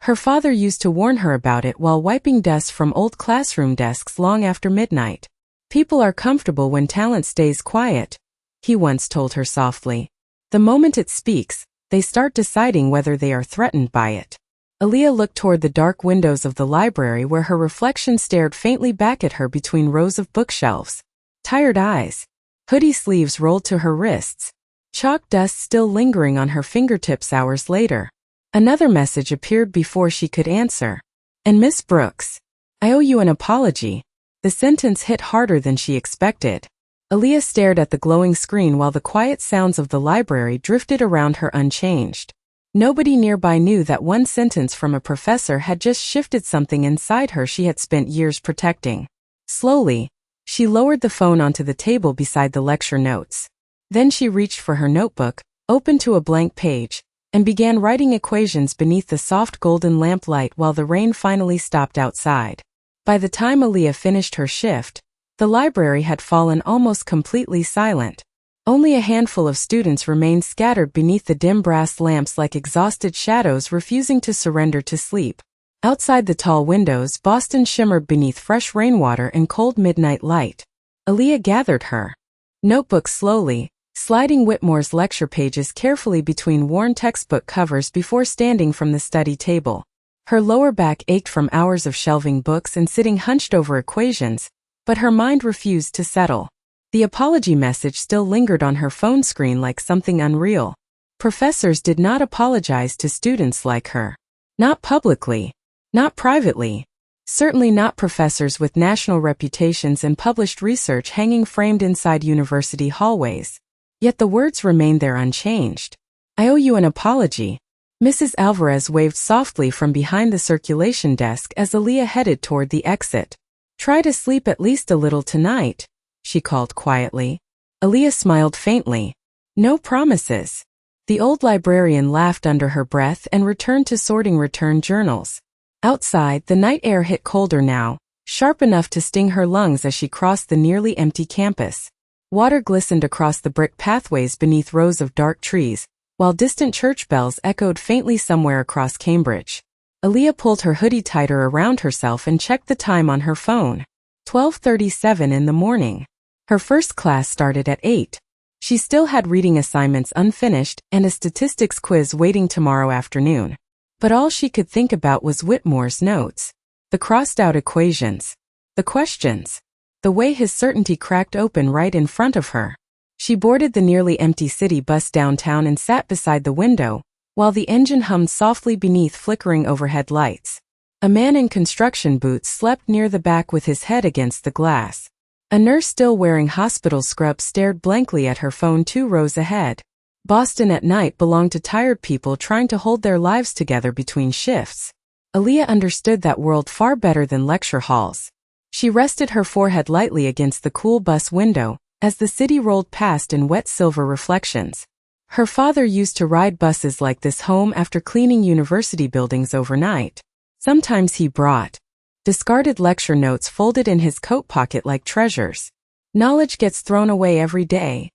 Her father used to warn her about it while wiping dust from old classroom desks long after midnight. People are comfortable when talent stays quiet, he once told her softly. The moment it speaks, they start deciding whether they are threatened by it. Aaliyah looked toward the dark windows of the library where her reflection stared faintly back at her between rows of bookshelves. Tired eyes. Hoodie sleeves rolled to her wrists. Chalk dust still lingering on her fingertips hours later. Another message appeared before she could answer. And Miss Brooks, I owe you an apology. The sentence hit harder than she expected. Aaliyah stared at the glowing screen while the quiet sounds of the library drifted around her unchanged. Nobody nearby knew that one sentence from a professor had just shifted something inside her she had spent years protecting. Slowly, she lowered the phone onto the table beside the lecture notes. Then she reached for her notebook, opened to a blank page, and began writing equations beneath the soft golden lamplight while the rain finally stopped outside. By the time Aaliyah finished her shift, the library had fallen almost completely silent. Only a handful of students remained scattered beneath the dim brass lamps like exhausted shadows refusing to surrender to sleep. Outside the tall windows, Boston shimmered beneath fresh rainwater and cold midnight light. Aaliyah gathered her notebook slowly, sliding Whitmore's lecture pages carefully between worn textbook covers before standing from the study table. Her lower back ached from hours of shelving books and sitting hunched over equations, but her mind refused to settle. The apology message still lingered on her phone screen like something unreal. Professors did not apologize to students like her. Not publicly. Not privately. Certainly not professors with national reputations and published research hanging framed inside university hallways. Yet the words remained there unchanged. I owe you an apology. Mrs. Alvarez waved softly from behind the circulation desk as Aaliyah headed toward the exit. Try to sleep at least a little tonight, she called quietly. Aaliyah smiled faintly. No promises. The old librarian laughed under her breath and returned to sorting return journals. Outside, the night air hit colder now, sharp enough to sting her lungs as she crossed the nearly empty campus. Water glistened across the brick pathways beneath rows of dark trees, while distant church bells echoed faintly somewhere across Cambridge. Aaliyah pulled her hoodie tighter around herself and checked the time on her phone. 12:37 in the morning. Her first class started at 8. She still had reading assignments unfinished and a statistics quiz waiting tomorrow afternoon. But all she could think about was Whitmore's notes. The crossed-out equations. The questions. The way his certainty cracked open right in front of her. She boarded the nearly empty city bus downtown and sat beside the window, while the engine hummed softly beneath flickering overhead lights. A man in construction boots slept near the back with his head against the glass. A nurse still wearing hospital scrubs stared blankly at her phone 2 rows ahead. Boston at night belonged to tired people trying to hold their lives together between shifts. Aaliyah understood that world far better than lecture halls. She rested her forehead lightly against the cool bus window as the city rolled past in wet silver reflections. Her father used to ride buses like this home after cleaning university buildings overnight. Sometimes he brought discarded lecture notes folded in his coat pocket like treasures. Knowledge gets thrown away every day,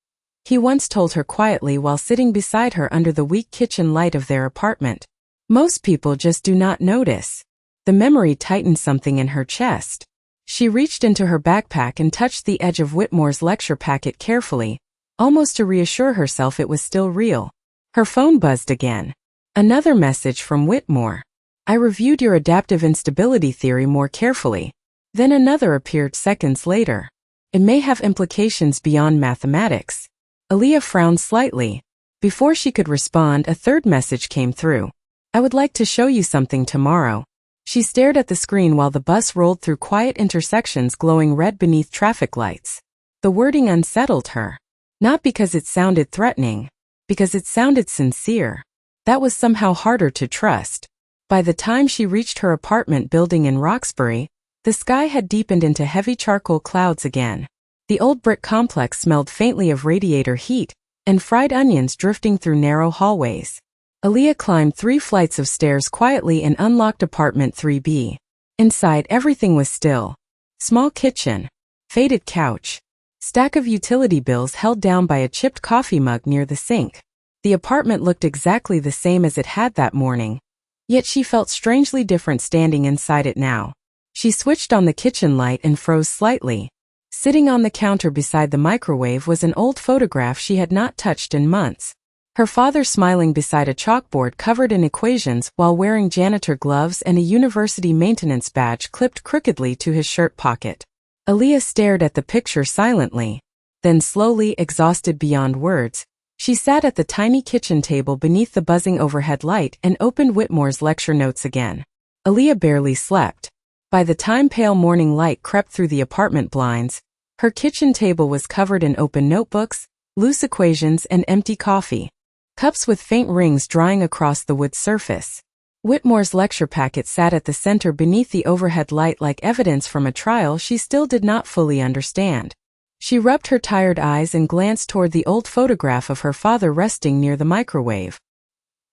he once told her quietly while sitting beside her under the weak kitchen light of their apartment. Most people just do not notice. The memory tightened something in her chest. She reached into her backpack and touched the edge of Whitmore's lecture packet carefully, almost to reassure herself it was still real. Her phone buzzed again. Another message from Whitmore. I reviewed your adaptive instability theory more carefully. Then another appeared seconds later. It may have implications beyond mathematics. Aaliyah frowned slightly. Before she could respond, a third message came through. I would like to show you something tomorrow. She stared at the screen while the bus rolled through quiet intersections glowing red beneath traffic lights. The wording unsettled her. Not because it sounded threatening, because it sounded sincere. That was somehow harder to trust. By the time she reached her apartment building in Roxbury, the sky had deepened into heavy charcoal clouds again. The old brick complex smelled faintly of radiator heat and fried onions drifting through narrow hallways. Aaliyah climbed 3 flights of stairs quietly and unlocked apartment 3B. Inside, everything was still. Small kitchen, faded couch, stack of utility bills held down by a chipped coffee mug near the sink. The apartment looked exactly the same as it had that morning. Yet she felt strangely different standing inside it now. She switched on the kitchen light and froze slightly. Sitting on the counter beside the microwave was an old photograph she had not touched in months. Her father smiling beside a chalkboard covered in equations while wearing janitor gloves and a university maintenance badge clipped crookedly to his shirt pocket. Aaliyah stared at the picture silently. Then slowly, exhausted beyond words, she sat at the tiny kitchen table beneath the buzzing overhead light and opened Whitmore's lecture notes again. Aaliyah barely slept. By the time pale morning light crept through the apartment blinds, her kitchen table was covered in open notebooks, loose equations, and empty coffee cups with faint rings drying across the wood surface. Whitmore's lecture packet sat at the center beneath the overhead light like evidence from a trial she still did not fully understand. She rubbed her tired eyes and glanced toward the old photograph of her father resting near the microwave.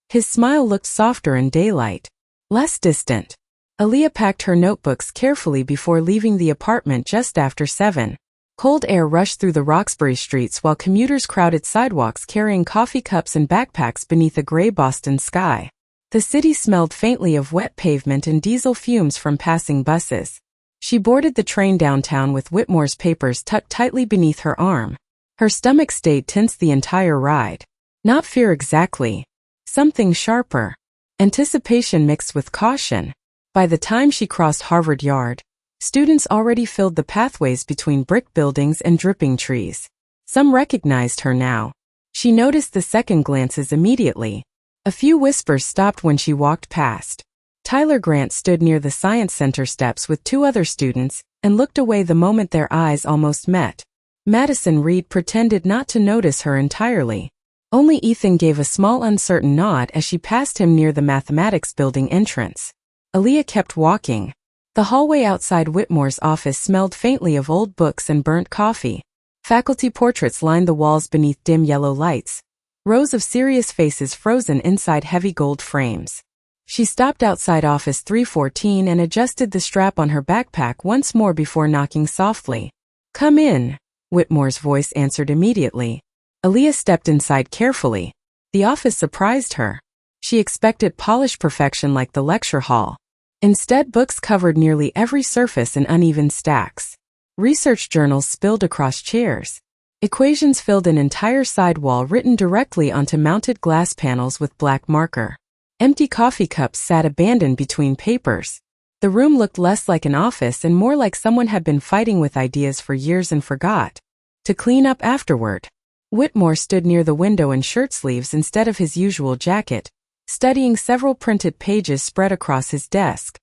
His smile looked softer in daylight, less distant. Aaliyah packed her notebooks carefully before leaving the apartment just after 7. Cold air rushed through the Roxbury streets while commuters crowded sidewalks carrying coffee cups and backpacks beneath a gray Boston sky. The city smelled faintly of wet pavement and diesel fumes from passing buses. She boarded the train downtown with Whitmore's papers tucked tightly beneath her arm. Her stomach stayed tense the entire ride. Not fear exactly. Something sharper. Anticipation mixed with caution. By the time she crossed Harvard Yard, students already filled the pathways between brick buildings and dripping trees. Some recognized her now. She noticed the second glances immediately. A few whispers stopped when she walked past. Tyler Grant stood near the Science Center steps with 2 other students and looked away the moment their eyes almost met. Madison Reed pretended not to notice her entirely. Only Ethan gave a small uncertain nod as she passed him near the mathematics building entrance. Aaliyah kept walking. The hallway outside Whitmore's office smelled faintly of old books and burnt coffee. Faculty portraits lined the walls beneath dim yellow lights, rows of serious faces frozen inside heavy gold frames. She stopped outside office 314 and adjusted the strap on her backpack once more before knocking softly. "Come in," Whitmore's voice answered immediately. Aaliyah stepped inside carefully. The office surprised her. She expected polished perfection like the lecture hall. Instead, books covered nearly every surface in uneven stacks. Research journals spilled across chairs. Equations filled an entire sidewall written directly onto mounted glass panels with black marker. Empty coffee cups sat abandoned between papers. The room looked less like an office and more like someone had been fighting with ideas for years and forgot to clean up afterward. Whitmore stood near the window in shirt sleeves instead of his usual jacket, studying several printed pages spread across his desk.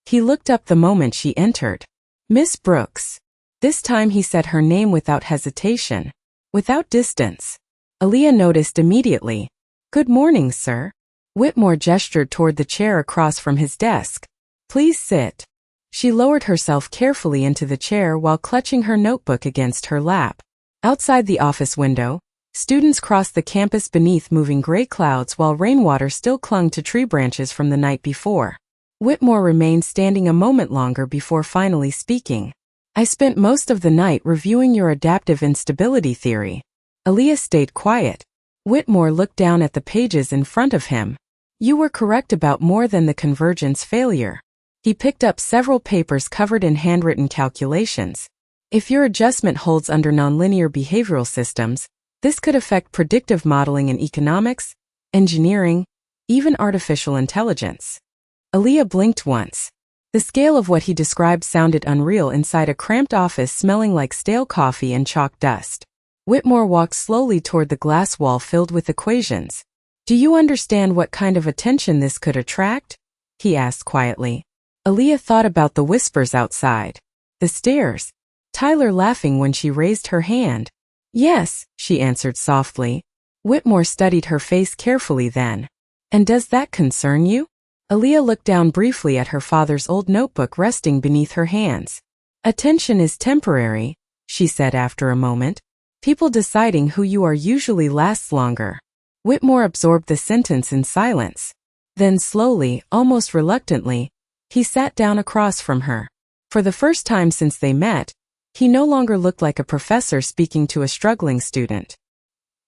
He looked up the moment she entered. "Miss Brooks." This time he said her name without hesitation, without distance. Aaliyah noticed immediately. "Good morning, sir." Whitmore gestured toward the chair across from his desk. "Please sit." She lowered herself carefully into the chair while clutching her notebook against her lap. Outside the office window, students crossed the campus beneath moving gray clouds while rainwater still clung to tree branches from the night before. Whitmore remained standing a moment longer before finally speaking. "I spent most of the night reviewing your adaptive instability theory." Aaliyah stayed quiet. Whitmore looked down at the pages in front of him. "You were correct about more than the convergence failure." He picked up several papers covered in handwritten calculations. "If your adjustment holds under nonlinear behavioral systems, this could affect predictive modeling in economics, engineering, even artificial intelligence." Aaliyah blinked once. The scale of what he described sounded unreal inside a cramped office smelling like stale coffee and chalk dust. Whitmore walked slowly toward the glass wall filled with equations. "Do you understand what kind of attention this could attract?" he asked quietly. Aaliyah thought about the whispers outside. The stairs. Tyler laughing when she raised her hand. "Yes," she answered softly. Whitmore studied her face carefully then. "And does that concern you?" Aaliyah looked down briefly at her father's old notebook resting beneath her hands. "Attention is temporary," she said after a moment. "People deciding who you are usually lasts longer." Whitmore absorbed the sentence in silence. Then slowly, almost reluctantly, he sat down across from her. For the first time since they met, he no longer looked like a professor speaking to a struggling student.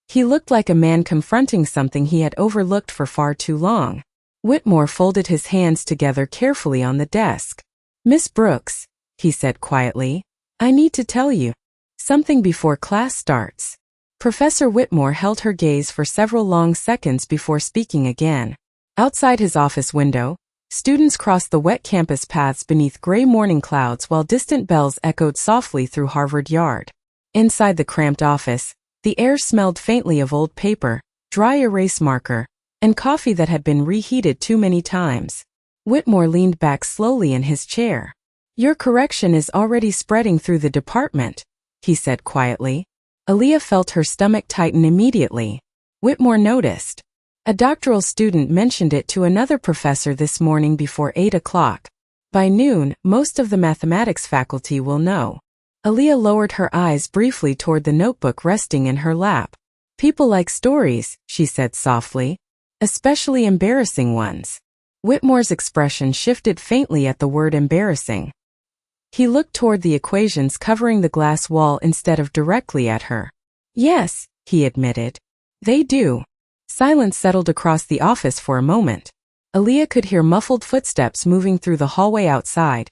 He looked like a man confronting something he had overlooked for far too long. Whitmore folded his hands together carefully on the desk. "Miss Brooks," he said quietly, "I need to tell you something before class starts." Professor Whitmore held her gaze for several long seconds before speaking again. Outside his office window, students crossed the wet campus paths beneath gray morning clouds while distant bells echoed softly through Harvard Yard. Inside the cramped office, the air smelled faintly of old paper, dry erase marker, and coffee that had been reheated too many times. Whitmore leaned back slowly in his chair. "Your correction is already spreading through the department," he said quietly. Aaliyah felt her stomach tighten immediately. Whitmore noticed. A doctoral student mentioned it to another professor this morning before 8 o'clock. By noon, most of the mathematics faculty will know. Aaliyah lowered her eyes briefly toward the notebook resting in her lap. "People like stories," she said softly. "Especially embarrassing ones." Whitmore's expression shifted faintly at the word embarrassing. He looked toward the equations covering the glass wall instead of directly at her. "Yes," he admitted. "They do." Silence settled across the office for a moment. Aaliyah could hear muffled footsteps moving through the hallway outside,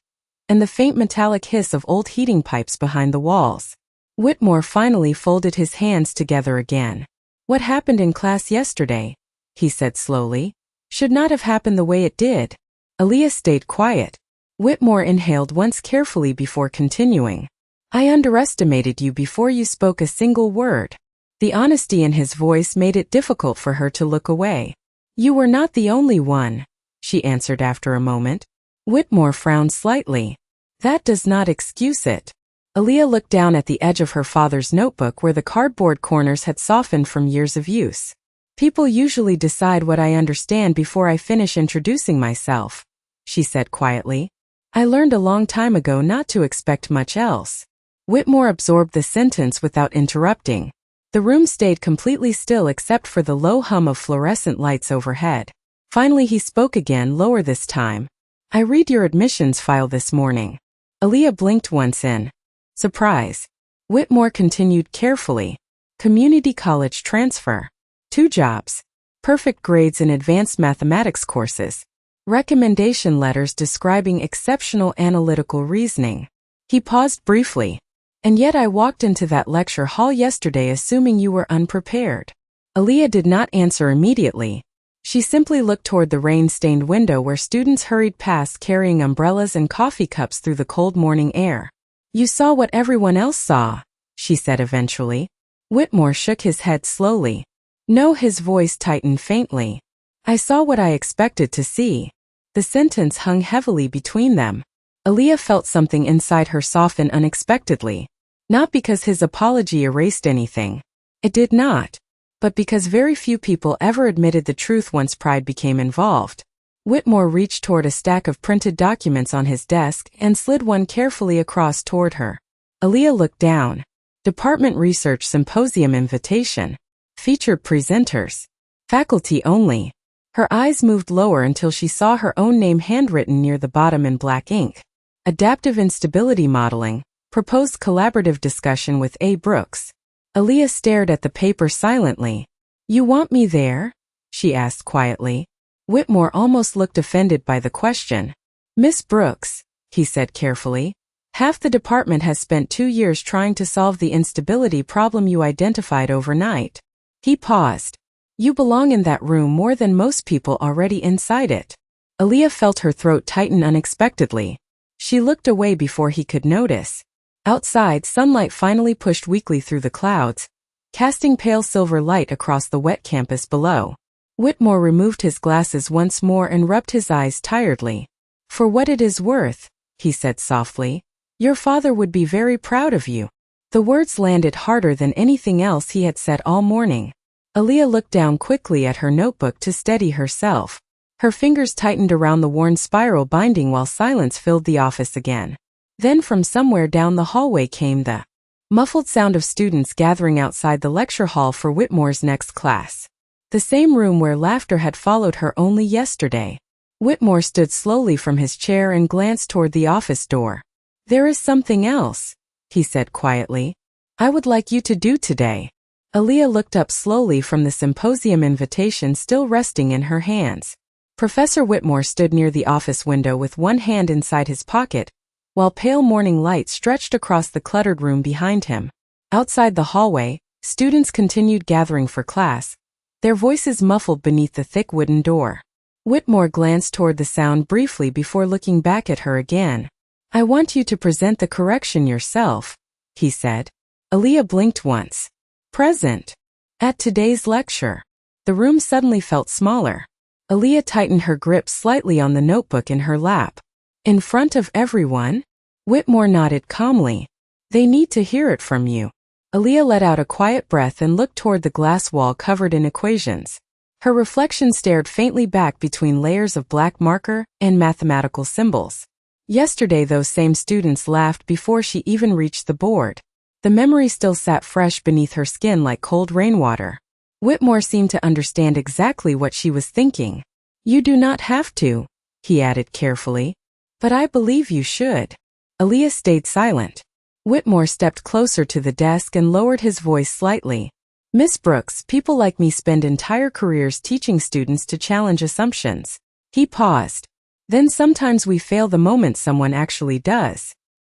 and the faint metallic hiss of old heating pipes behind the walls. Whitmore finally folded his hands together again. "What happened in class yesterday," he said slowly, "should not have happened the way it did." Aaliyah stayed quiet. Whitmore inhaled once carefully before continuing. "I underestimated you before you spoke a single word." The honesty in his voice made it difficult for her to look away. "You were not the only one," she answered after a moment. Whitmore frowned slightly. "That does not excuse it." Aaliyah looked down at the edge of her father's notebook where the cardboard corners had softened from years of use. "People usually decide what I understand before I finish introducing myself," she said quietly. "I learned a long time ago not to expect much else." Whitmore absorbed the sentence without interrupting. The room stayed completely still except for the low hum of fluorescent lights overhead. Finally he spoke again, lower this time. "I read your admissions file this morning." Aaliyah blinked once in surprise. Whitmore continued carefully. "Community college transfer. 2 jobs. Perfect grades in advanced mathematics courses. Recommendation letters describing exceptional analytical reasoning." He paused briefly. "And yet I walked into that lecture hall yesterday assuming you were unprepared." Aaliyah did not answer immediately. She simply looked toward the rain-stained window where students hurried past carrying umbrellas and coffee cups through the cold morning air. "You saw what everyone else saw," she said eventually. Whitmore shook his head slowly. "No," his voice tightened faintly. "I saw what I expected to see." The sentence hung heavily between them. Aaliyah felt something inside her soften unexpectedly. Not because his apology erased anything. It did not. But because very few people ever admitted the truth once pride became involved. Whitmore reached toward a stack of printed documents on his desk and slid one carefully across toward her. Aaliyah looked down. Department Research Symposium invitation. Featured presenters. Faculty only. Her eyes moved lower until she saw her own name handwritten near the bottom in black ink. Adaptive Instability Modeling. Proposed collaborative discussion with A. Brooks. Aaliyah stared at the paper silently. "You want me there?" she asked quietly. Whitmore almost looked offended by the question. "Miss Brooks," he said carefully, "half the department has spent 2 years trying to solve the instability problem you identified overnight." He paused. "You belong in that room more than most people already inside it." Aaliyah felt her throat tighten unexpectedly. She looked away before he could notice. Outside, sunlight finally pushed weakly through the clouds, casting pale silver light across the wet campus below. Whitmore removed his glasses once more and rubbed his eyes tiredly. "For what it is worth," he said softly, "your father would be very proud of you." The words landed harder than anything else he had said all morning. Aaliyah looked down quickly at her notebook to steady herself. Her fingers tightened around the worn spiral binding while silence filled the office again. Then from somewhere down the hallway came the muffled sound of students gathering outside the lecture hall for Whitmore's next class. The same room where laughter had followed her only yesterday. Whitmore stood slowly from his chair and glanced toward the office door. "There is something else," he said quietly, "I would like you to do today." Aaliyah looked up slowly from the symposium invitation still resting in her hands. Professor Whitmore stood near the office window with one hand inside his pocket, while pale morning light stretched across the cluttered room behind him. Outside the hallway, Students continued gathering for class, their voices muffled beneath the thick wooden door. Whitmore glanced toward the sound briefly before looking back at her again. "I want you to present the correction yourself," he said. Aaliyah blinked once. "Present. At today's lecture." The room suddenly felt smaller. Aaliyah tightened her grip slightly on the notebook in her lap. "In front of everyone?" Whitmore nodded calmly. "They need to hear it from you." Aaliyah let out a quiet breath and looked toward the glass wall covered in equations. Her reflection stared faintly back between layers of black marker and mathematical symbols. Yesterday those same students laughed before she even reached the board. The memory still sat fresh beneath her skin like cold rainwater. Whitmore seemed to understand exactly what she was thinking. "You do not have to," he added carefully. "But I believe you should." Aaliyah stayed silent. Whitmore stepped closer to the desk and lowered his voice slightly. "Miss Brooks, people like me spend entire careers teaching students to challenge assumptions." He paused. "Then sometimes we fail the moment someone actually does."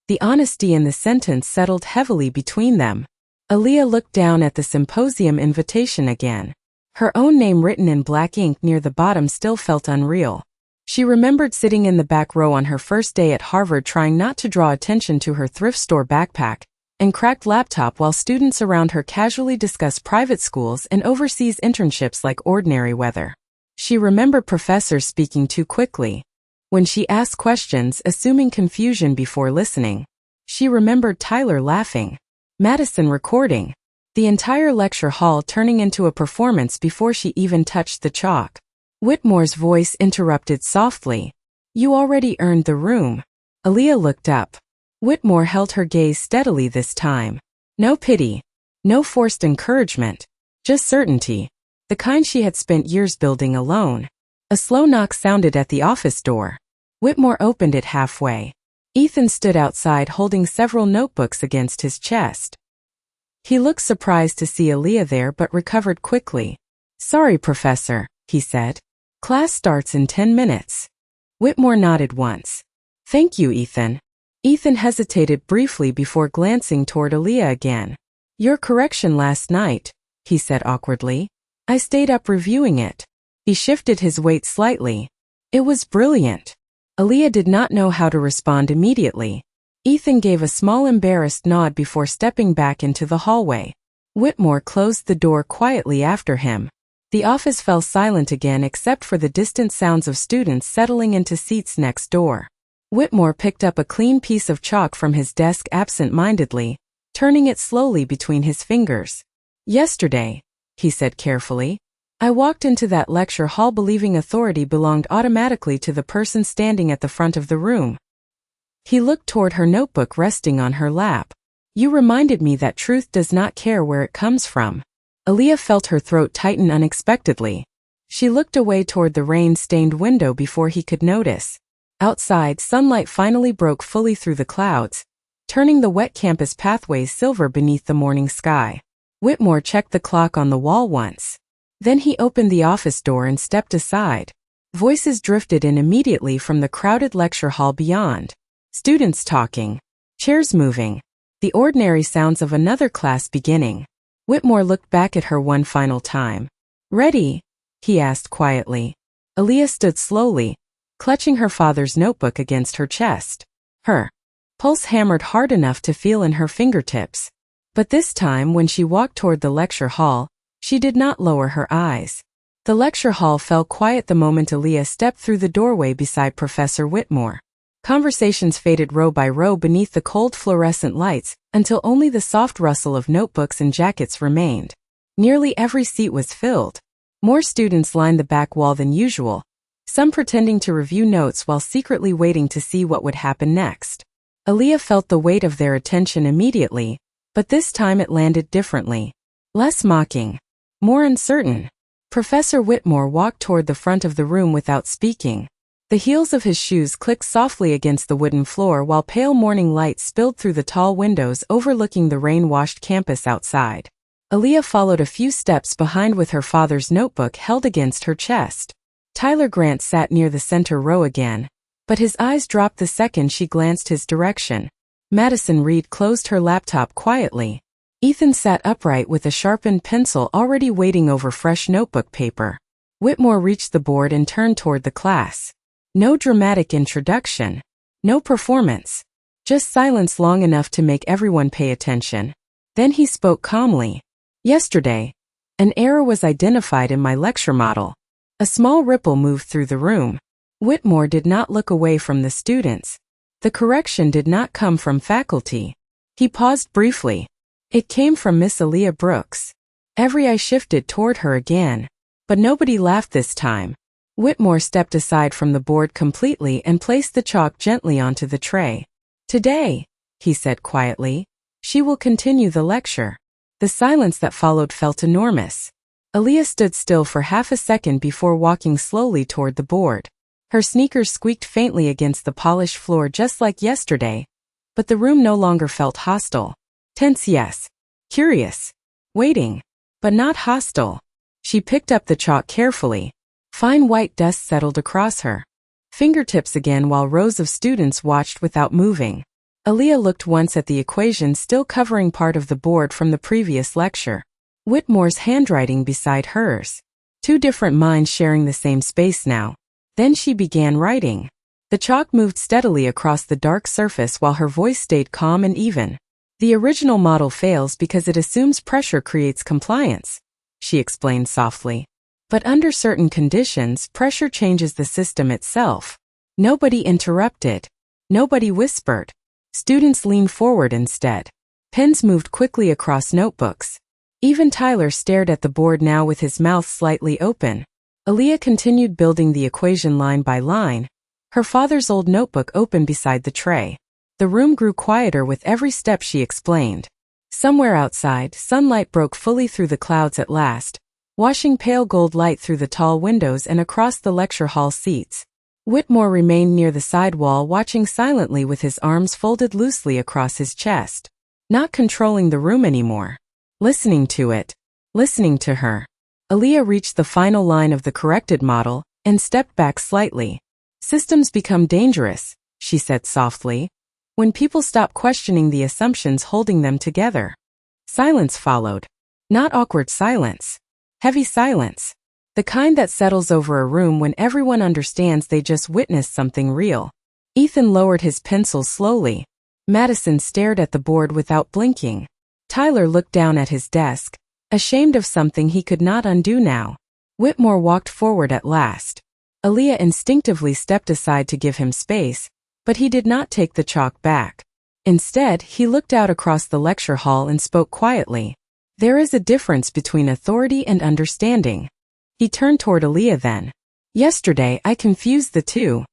The honesty in the sentence settled heavily between them. Aaliyah looked down at the symposium invitation again. Her own name written in black ink near the bottom still felt unreal. She remembered sitting in the back row on her first day at Harvard trying not to draw attention to her thrift store backpack and cracked laptop while students around her casually discussed private schools and overseas internships like ordinary weather. She remembered professors speaking too quickly. When she asked questions, assuming confusion before listening. She remembered Tyler laughing. Madison recording. The entire lecture hall turning into a performance before she even touched the chalk. Whitmore's voice interrupted softly. "You already earned the room." Aaliyah looked up. Whitmore held her gaze steadily this time. No pity. No forced encouragement. Just certainty. The kind she had spent years building alone. A slow knock sounded at the office door. Whitmore opened it halfway. Ethan stood outside holding several notebooks against his chest. He looked surprised to see Aaliyah there but recovered quickly. "Sorry, Professor," he said. "Class starts in 10 minutes. Whitmore nodded once. "Thank you, Ethan." Ethan hesitated briefly before glancing toward Aaliyah again. "Your correction last night," he said awkwardly. "I stayed up reviewing it." He shifted his weight slightly. "It was brilliant." Aaliyah did not know how to respond immediately. Ethan gave a small embarrassed nod before stepping back into the hallway. Whitmore closed the door quietly after him. The office fell silent again except for the distant sounds of students settling into seats next door. Whitmore picked up a clean piece of chalk from his desk absent-mindedly, turning it slowly between his fingers. "Yesterday," he said carefully, "I walked into that lecture hall believing authority belonged automatically to the person standing at the front of the room." He looked toward her notebook resting on her lap. "You reminded me that truth does not care where it comes from." Aaliyah felt her throat tighten unexpectedly. She looked away toward the rain-stained window before he could notice. Outside, sunlight finally broke fully through the clouds, turning the wet campus pathways silver beneath the morning sky. Whitmore checked the clock on the wall once. Then he opened the office door and stepped aside. Voices drifted in immediately from the crowded lecture hall beyond. Students talking, chairs moving, the ordinary sounds of another class beginning. Whitmore looked back at her one final time. "Ready?" he asked quietly. Aaliyah stood slowly, clutching her father's notebook against her chest. Her pulse hammered hard enough to feel in her fingertips. But this time, when she walked toward the lecture hall, she did not lower her eyes. The lecture hall fell quiet the moment Aaliyah stepped through the doorway beside Professor Whitmore. Conversations faded row by row beneath the cold fluorescent lights until only the soft rustle of notebooks and jackets remained. Nearly every seat was filled. More students lined the back wall than usual, some pretending to review notes while secretly waiting to see what would happen next. Aaliyah felt the weight of their attention immediately, but this time it landed differently. Less mocking, more uncertain. Professor Whitmore walked toward the front of the room without speaking. The heels of his shoes clicked softly against the wooden floor while pale morning light spilled through the tall windows overlooking the rain-washed campus outside. Aaliyah followed a few steps behind with her father's notebook held against her chest. Tyler Grant sat near the center row again, but his eyes dropped the second she glanced his direction. Madison Reed closed her laptop quietly. Ethan sat upright with a sharpened pencil already waiting over fresh notebook paper. Whitmore reached the board and turned toward the class. No dramatic introduction. No performance. Just silence long enough to make everyone pay attention. Then he spoke calmly. Yesterday, an error was identified in my lecture model. A small ripple moved through the room. Whitmore did not look away from the students. The correction did not come from faculty. He paused briefly. It came from Miss Aaliyah Brooks. Every eye shifted toward her again. But nobody laughed this time. Whitmore stepped aside from the board completely and placed the chalk gently onto the tray. Today, he said quietly, she will continue the lecture. The silence that followed felt enormous. Aaliyah stood still for half a second before walking slowly toward the board. Her sneakers squeaked faintly against the polished floor just like yesterday, but the room no longer felt hostile. Tense, yes. Curious. Waiting. But not hostile. She picked up the chalk carefully. Fine white dust settled across her fingertips again while rows of students watched without moving. Aaliyah looked once at the equation still covering part of the board from the previous lecture. Whitmore's handwriting beside hers. Two different minds sharing the same space now. Then she began writing. The chalk moved steadily across the dark surface while her voice stayed calm and even. The original model fails because it assumes pressure creates compliance, she explained softly. But under certain conditions, pressure changes the system itself. Nobody interrupted. Nobody whispered. Students leaned forward instead. Pens moved quickly across notebooks. Even Tyler stared at the board now with his mouth slightly open. Aaliyah continued building the equation line by line, her father's old notebook open beside the tray. The room grew quieter with every step she explained. Somewhere outside, sunlight broke fully through the clouds at last, washing pale gold light through the tall windows and across the lecture hall seats. Whitmore remained near the side wall watching silently with his arms folded loosely across his chest. Not controlling the room anymore. Listening to it. Listening to her. Aaliyah reached the final line of the corrected model and stepped back slightly. Systems become dangerous, she said softly, when people stop questioning the assumptions holding them together. Silence followed. Not awkward silence. Heavy silence. The kind that settles over a room when everyone understands they just witnessed something real. Ethan lowered his pencil slowly. Madison stared at the board without blinking. Tyler looked down at his desk, ashamed of something he could not undo now. Whitmore walked forward at last. Aaliyah instinctively stepped aside to give him space, but he did not take the chalk back. Instead, he looked out across the lecture hall and spoke quietly. There is a difference between authority and understanding. He turned toward Aaliyah then. Yesterday, I confused the two.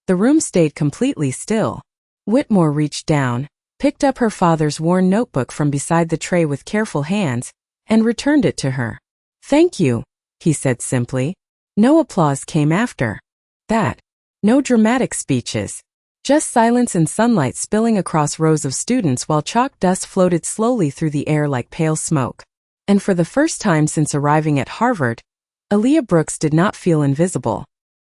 The room stayed completely still. Whitmore reached down, picked up her father's worn notebook from beside the tray with careful hands, and returned it to her. Thank you, he said simply. No applause came after that. No dramatic speeches. Just silence and sunlight spilling across rows of students while chalk dust floated slowly through the air like pale smoke. And for the first time since arriving at Harvard, Aaliyah Brooks did not feel invisible.